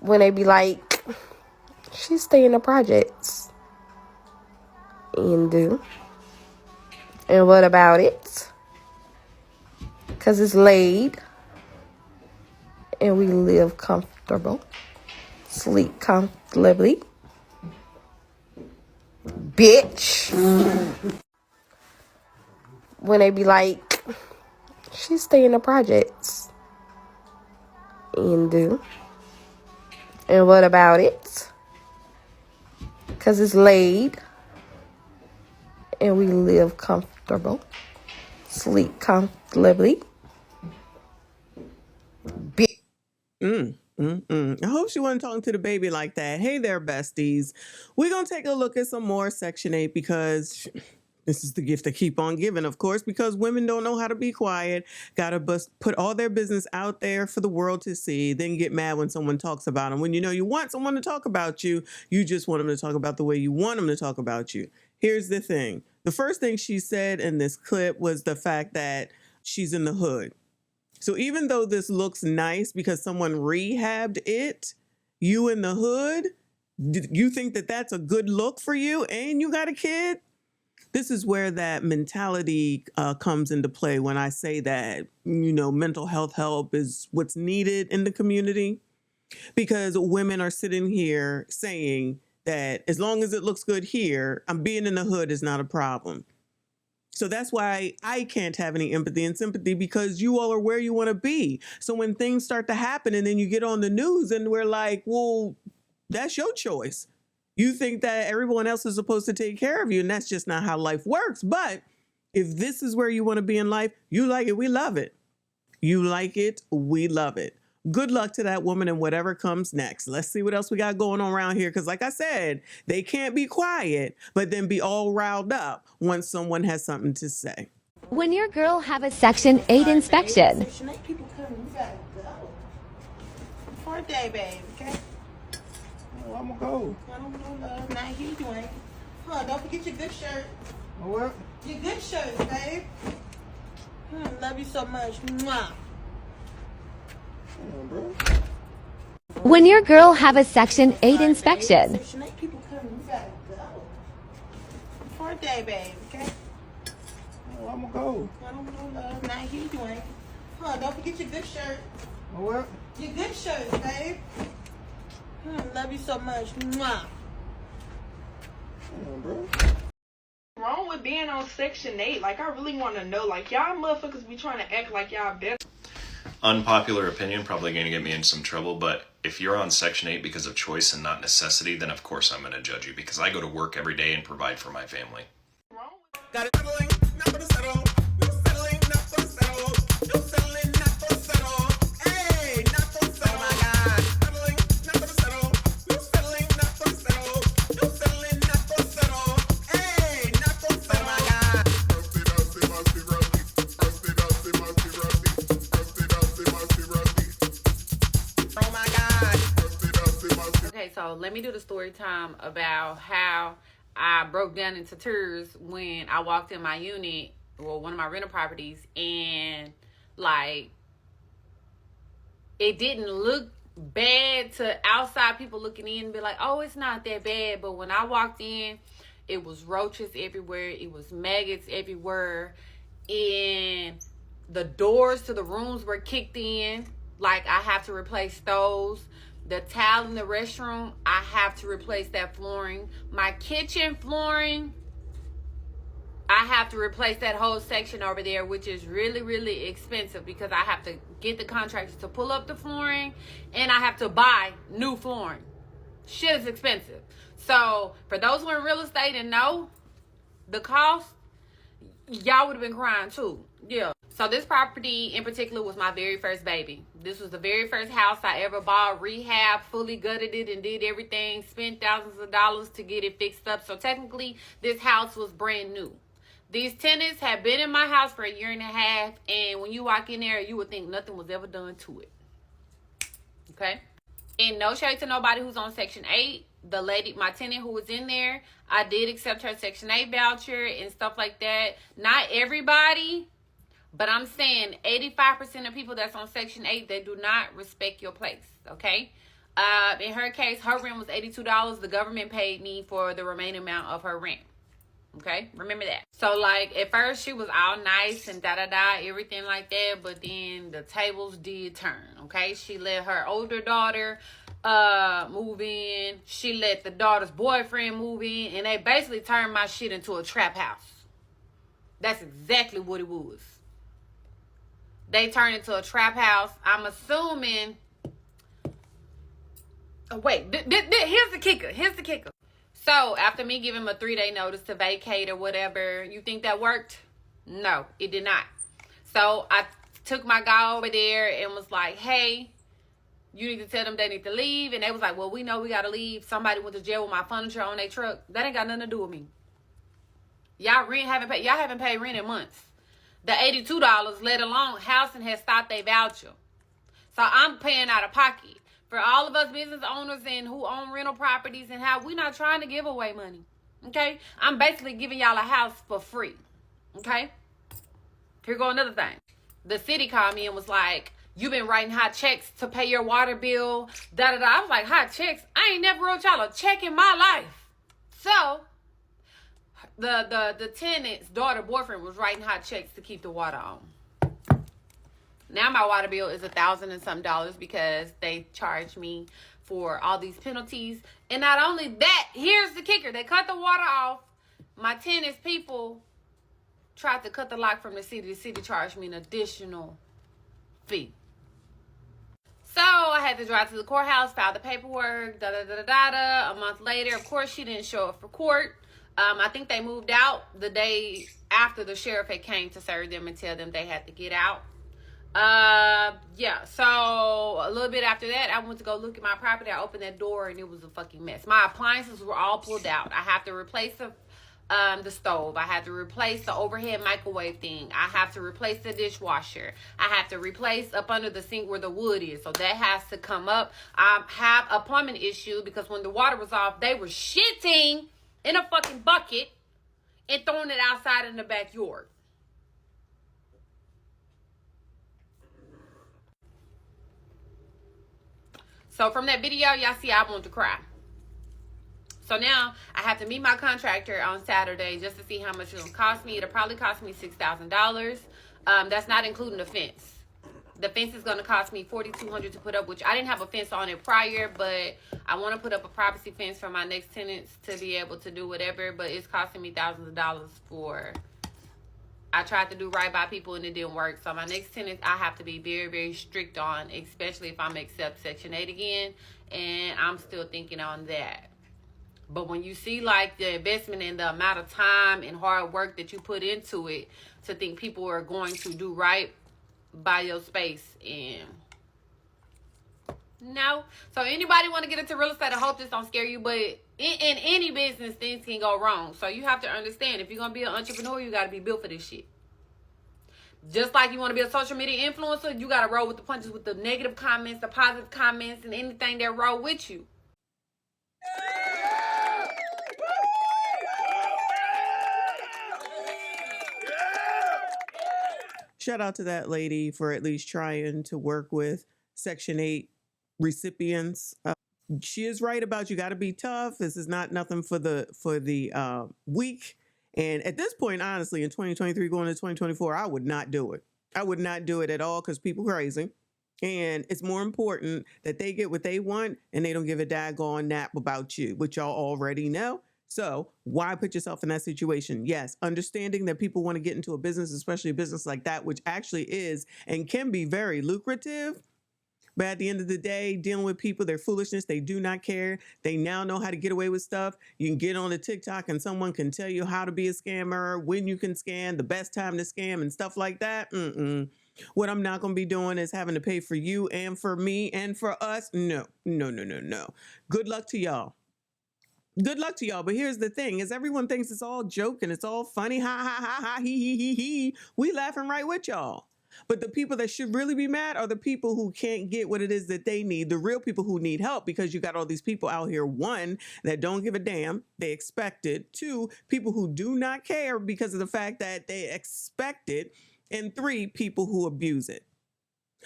when they be like, she stay in the projects. And what about it? Because it's laid. And we live comfortable. Sleep comfortably. Bitch. When they be like, she stay in the projects. And what about it? Because it's laid. And we live comfortable. Sleep comfortably. I hope she wasn't talking to the baby like that. Hey there, besties. We're going to take a look at some more Section 8 because this is the gift they keep on giving, of course, because women don't know how to be quiet. Got to put all their business out there for the world to see, then get mad when someone talks about them. When you know you want someone to talk about you, you just want them to talk about the way you want them to talk about you. Here's the thing. The first thing she said in this clip was the fact that she's in the hood. So even though this looks nice because someone rehabbed it, you in the hood, you think that that's a good look for you and you got a kid? This is where that mentality comes into play when I say that, mental health help is what's needed in the community. Because women are sitting here saying that as long as it looks good here, being in the hood is not a problem. So that's why I can't have any empathy and sympathy, because you all are where you want to be. So when things start to happen and then you get on the news and we're like, well, that's your choice. You think that everyone else is supposed to take care of you, and that's just not how life works. But if this is where you want to be in life, you like it, we love it. You like it, we love it. Good luck to that woman and whatever comes next. Let's see what else we got going on around here. Because like I said, they can't be quiet, but then be all riled up when someone has something to say. When your girl have a Section 8 inspection. Section 8 people coming, you gotta go. For a day, babe, okay? Well, I'm gonna go. I don't know, love. Not here, you ain't. Don't forget your good shirt. What? Your good shirt, babe. Love you so much. Mwah. Damn, bro. When your girl have a Section 8 inspection. Section 8 people coming, you gotta go. For a day, babe, okay? Well, I'm gonna go. I don't know, love. Not here, you ain't. Don't forget your good shirt. What? Your good shirt, babe. Love you so much. Mwah. Damn, bro. Wrong with being on Section 8? Like, I really want to know. Like, y'all motherfuckers be trying to act like y'all better. Unpopular opinion, probably going to get me in some trouble, but if you're on Section 8 because of choice and not necessity, then of course I'm going to judge you, because I go to work every day and provide for my family. Got it. Settling, not gonna settle. No settling, not gonna settle. No settling, not gonna settle. Hey, not gonna settle. Oh my God. Settling, not gonna settle. No settling, not gonna settle. No settling, not gonna settle. Hey, not gonna settle. Oh my God. Oh my God. Okay, so let me do the story time about how I broke down into tears when I walked in my unit, or one of my rental properties, and like, it didn't look bad to outside people looking in and be like, oh, it's not that bad. But when I walked in, it was roaches everywhere. It was maggots everywhere. And the doors to the rooms were kicked in. Like, I have to replace those. The tile in the restroom, I have to replace that flooring. My kitchen flooring, I have to replace that whole section over there, which is really, really expensive, because I have to get the contractors to pull up the flooring, and I have to buy new flooring. Shit is expensive. So for those who are in real estate and know the cost, y'all would have been crying too. Yeah. So this property in particular was my very first baby. This was the very first house I ever bought, rehab, fully gutted it and did everything, spent thousands of dollars to get it fixed up. So technically, this house was brand new. These tenants have been in my house for 1.5 years, and when you walk in there, you would think nothing was ever done to it. Okay? And no shade to nobody who's on Section 8. The lady, my tenant who was in there, I did accept her Section 8 voucher and stuff like that. Not everybody, but I'm saying 85% of people that's on Section 8, they do not respect your place, okay? In her case, her rent was $82. The government paid me for the remaining amount of her rent. Okay, remember that. So like at first she was all nice and everything like that, but then the tables did turn. Okay, she let her older daughter move in. She let the daughter's boyfriend move in, and they basically turned my shit into a trap house. That's exactly what it was. They turned into a trap house. I'm assuming. Oh, wait, here's the kicker. So after me giving him a 3-day notice to vacate or whatever, you think that worked? No, it did not. So I took my guy over there and was like, hey, you need to tell them they need to leave. And they was like, well, we know we got to leave. Somebody went to jail with my furniture on their truck. That ain't got nothing to do with me. Y'all haven't paid rent in months. The $82, let alone housing has stopped their voucher. So I'm paying out of pocket. For all of us business owners and who own rental properties and how we're not trying to give away money. Okay? I'm basically giving y'all a house for free. Okay? Here go another thing. The city called me and was like, you've been writing hot checks to pay your water bill. I was like, hot checks? I ain't never wrote y'all a check in my life. So, the tenant's daughter boyfriend was writing hot checks to keep the water on. Now my water bill is $1,000 and some because they charge me for all these penalties. And not only that, here's the kicker. They cut the water off. My tenant's people tried to cut the lock from the city. The city charged me an additional fee. So I had to drive to the courthouse, file the paperwork, A month later, of course, she didn't show up for court. I think they moved out the day after the sheriff had came to serve them and tell them they had to get out. Yeah, so a little bit after that, I went to go look at my property. I opened that door and it was a fucking mess. My appliances were all pulled out. I have to replace the stove. I have to replace the overhead microwave thing. I have to replace the dishwasher. I have to replace up under the sink where the wood is. So that has to come up. I have a plumbing issue because when the water was off, they were shitting in a fucking bucket and throwing it outside in the backyard. So from that video, y'all see I want to cry. So now I have to meet my contractor on Saturday just to see how much it's going to cost me. It'll probably cost me $6,000. That's not including the fence. The fence is going to cost me $4,200 to put up, which I didn't have a fence on it prior, but I want to put up a privacy fence for my next tenants to be able to do whatever, but it's costing me thousands of dollars for... I tried to do right by people and it didn't work. So my next tenant, I have to be very, very strict on, especially if I'm accept Section 8 again. And I'm still thinking on that. But when you see like the investment and the amount of time and hard work that you put into it, to think people are going to do right by your space, and no. So anybody want to get into real estate, I hope this don't scare you, but in any business, things can go wrong. So you have to understand, if you're going to be an entrepreneur, you got to be built for this shit. Just like you want to be a social media influencer, you got to roll with the punches, with the negative comments, the positive comments, and anything that roll with you. Shout out to that lady for at least trying to work with Section 8 recipients. She is right about you got to be tough. This is not nothing for the weak. And at this point, honestly, in 2023 going to 2024, I would not do it. I would not do it at all because people crazy. And it's more important that they get what they want and they don't give a daggone nap about you, which y'all already know. So why put yourself in that situation? Yes, understanding that people want to get into a business, especially a business like that, which actually is and can be very lucrative. But at the end of the day, dealing with people, their foolishness, they do not care. They now know how to get away with stuff. You can get on the TikTok and someone can tell you how to be a scammer, when you can scam, the best time to scam and stuff like that. What I'm not going to be doing is having to pay for you and for me and for us. No. Good luck to y'all. Good luck to y'all. But here's the thing, is everyone thinks it's all joke and it's all funny. Ha, ha, ha, ha, he. We laughing right with y'all. But the people that should really be mad are the people who can't get what it is that they need. The real people who need help, because you got all these people out here, one, that don't give a damn. They expect it. Two, people who do not care because of the fact that they expect it. And three, people who abuse it.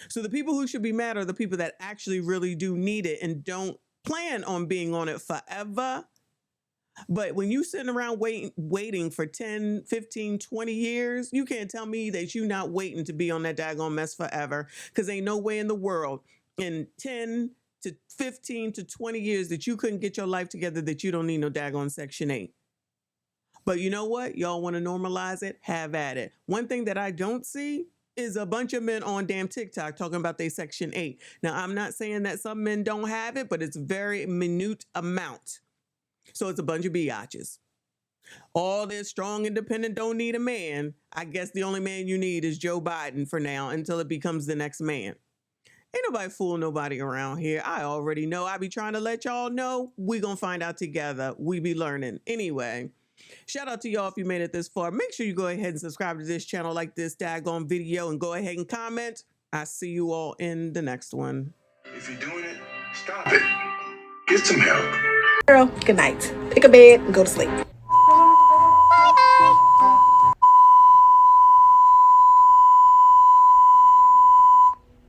So the people who should be mad are the people that actually really do need it and don't plan on being on it forever. But when you sitting around waiting for 10, 15, 20 years, you can't tell me that you not waiting to be on that daggone mess forever, because ain't no way in the world in 10 to 15 to 20 years that you couldn't get your life together that you don't need no daggone Section 8. But you know what? Y'all want to normalize it? Have at it. One thing that I don't see is a bunch of men on damn TikTok talking about their Section 8. Now, I'm not saying that some men don't have it, but it's a very minute amount. So it's a bunch of biatches. All this strong, independent, don't need a man. I guess the only man you need is Joe Biden for now until it becomes the next man. Ain't nobody fooling nobody around here. I already know. I be trying to let y'all know. We gonna find out together. We be learning. Anyway, shout out to y'all if you made it this far. Make sure you go ahead and subscribe to this channel, like this daggone video, and go ahead and comment. I see you all in the next one. If you're doing it, stop it. Get some help. Girl, good night. Pick a bed and go to sleep.